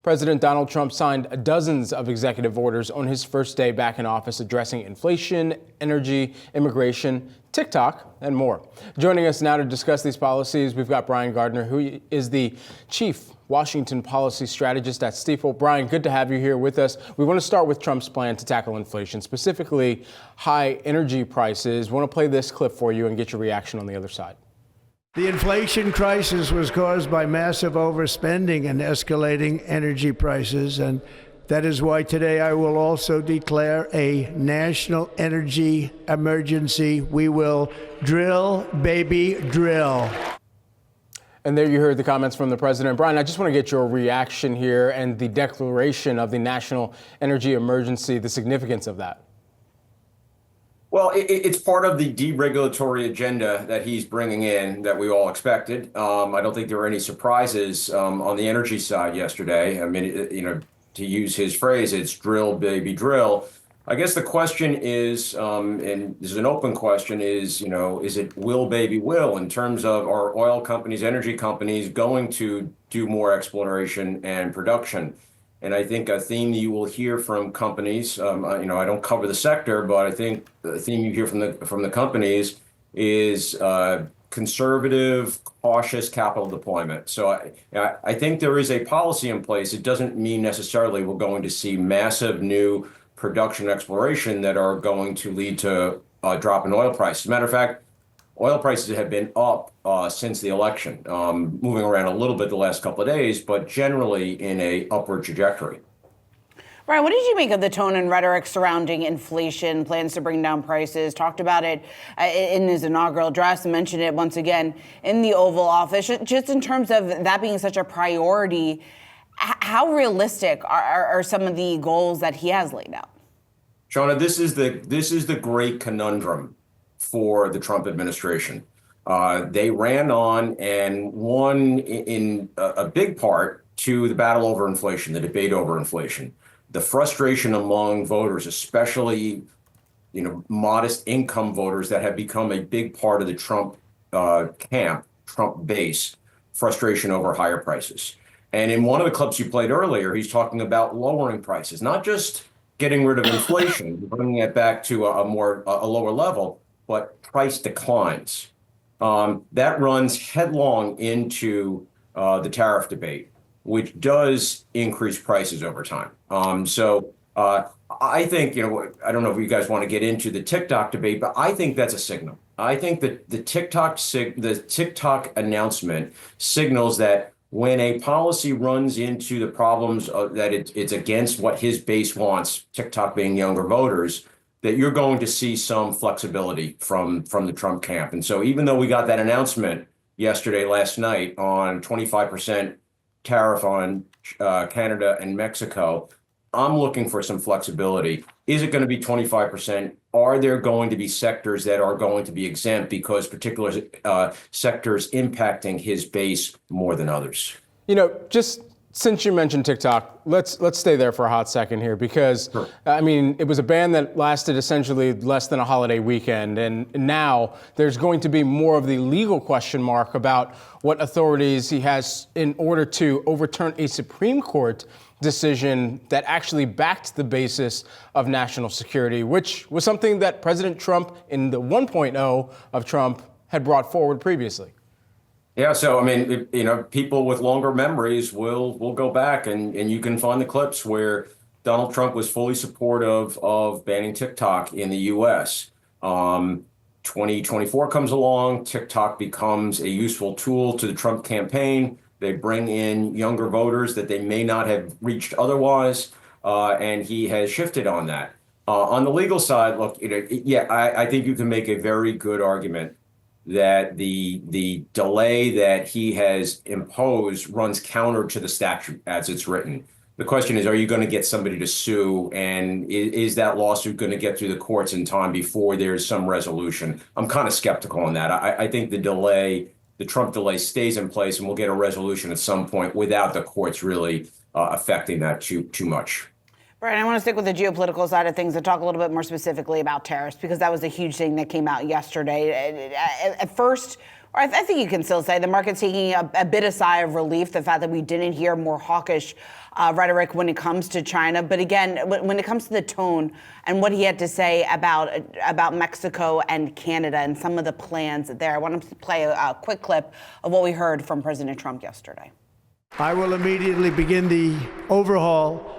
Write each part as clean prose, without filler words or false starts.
President Donald Trump signed dozens of executive orders on his first day back in office addressing inflation, energy, immigration, TikTok, and more. Joining us now to discuss these policies, we've got Brian Gardner, who is the Chief Washington Policy Strategist at Stifel. Brian, good to have you here with us. We want to start with Trump's plan to tackle inflation, specifically high energy prices. We want to play this clip for you and get your reaction on the other side. The inflation crisis was caused by massive overspending and escalating energy prices, and that is why today I will also declare a national energy emergency. We will drill, baby, drill. And there you heard the comments from the president. Brian, I just want to get your reaction here and the declaration of the national energy emergency, the significance of that. Well, it's part of the deregulatory agenda that he's bringing in that we all expected. I don't think there were any surprises on the energy side yesterday. I mean, to use his phrase, it's drill, baby, drill. I guess the question is, and this is an open question, is it will, baby, will, in terms of are oil companies, energy companies going to do more exploration and production? And I think a theme you will hear from companies, I don't cover the sector, but I think the theme you hear from the companies is conservative, cautious capital deployment. So I think there is a policy in place. It doesn't mean necessarily we're going to see massive new production exploration that are going to lead to a drop in oil prices. As a matter of fact, oil prices have been up since the election, moving around a little bit the last couple of days, but generally in a upward trajectory. Brian, what did you make of the tone and rhetoric surrounding inflation, plans to bring down prices? Talked about it in his inaugural address and mentioned it once again in the Oval Office. Just in terms of that being such a priority, how realistic are some of the goals that he has laid out? Shauna, this is the great conundrum for the Trump administration. They ran on and won in a big part to the battle over inflation, the debate over inflation. The frustration among voters, especially modest income voters that have become a big part of the Trump camp, Trump base, frustration over higher prices. And in one of the clips you played earlier, he's talking about lowering prices, not just getting rid of inflation, bringing it back to a lower level, but price declines. That runs headlong into the tariff debate, which does increase prices over time. So I think, I don't know if you guys want to get into the TikTok debate, but I think that's a signal. I think that the TikTok announcement signals that when a policy runs into the problems that it's against what his base wants, TikTok being younger voters, that you're going to see some flexibility from the Trump camp. And so even though we got that announcement last night on 25% tariff on Canada and Mexico, I'm looking for some flexibility. Is it going to be 25%? Are there going to be sectors that are going to be exempt because particular sectors impacting his base more than others? Just since you mentioned TikTok, let's stay there for a hot second here because, sure. It was a ban that lasted essentially less than a holiday weekend. And now there's going to be more of the legal question mark about what authorities he has in order to overturn a Supreme Court decision that actually backed the basis of national security, which was something that President Trump in the 1.0 of Trump had brought forward previously. Yeah, so people with longer memories will go back and you can find the clips where Donald Trump was fully supportive of banning TikTok in the U.S. 2024 comes along, TikTok becomes a useful tool to the Trump campaign. They bring in younger voters that they may not have reached otherwise, and he has shifted on that. On the legal side, look, I think you can make a very good argument that the delay that he has imposed runs counter to the statute as it's written. The question is, are you going to get somebody to sue? And is that lawsuit going to get through the courts in time before there's some resolution? I'm kind of skeptical on that. I think the Trump delay stays in place and we'll get a resolution at some point without the courts really affecting that too much. Brian, I want to stick with the geopolitical side of things and talk a little bit more specifically about tariffs, because that was a huge thing that came out yesterday. At first, or I think you can still say the market's taking a bit of sigh of relief, the fact that we didn't hear more hawkish rhetoric when it comes to China. But again, when it comes to the tone and what he had to say about Mexico and Canada and some of the plans there, I want to play a quick clip of what we heard from President Trump yesterday. I will immediately begin the overhaul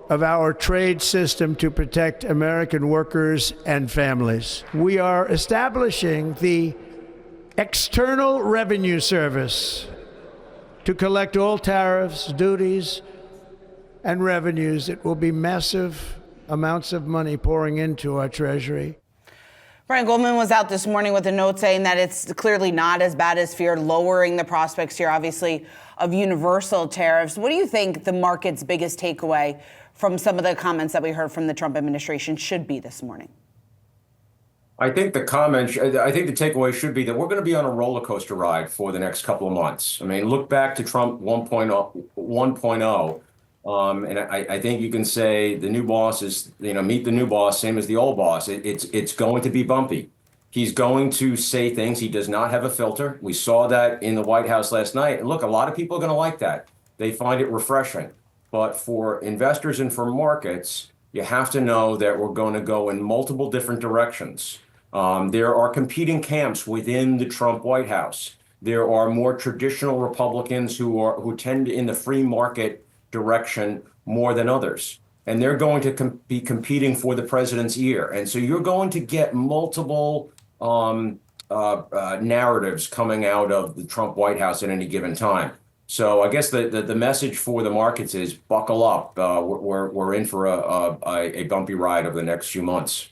of our trade system to protect American workers and families. We are establishing the External Revenue Service to collect all tariffs, duties, and revenues. It will be massive amounts of money pouring into our Treasury. Brian Goldman was out this morning with a note saying that it's clearly not as bad as feared, lowering the prospects here, obviously, of universal tariffs. What do you think the market's biggest takeaway from some of the comments that we heard from the Trump administration should be this morning? I think the takeaway should be that we're going to be on a roller coaster ride for the next couple of months. I mean, look back to Trump 1.0. And I think you can say the new boss is, meet the new boss, same as the old boss. It's going to be bumpy. He's going to say things. He does not have a filter. We saw that in the White House last night. And look, a lot of people are going to like that. They find it refreshing. But for investors and for markets, you have to know that we're going to go in multiple different directions. There are competing camps within the Trump White House. There are more traditional Republicans who tend in the free market direction more than others. And they're going to be competing for the president's ear. And so you're going to get multiple narratives coming out of the Trump White House at any given time. So I guess the message for the markets is buckle up. We're in for a bumpy ride over the next few months.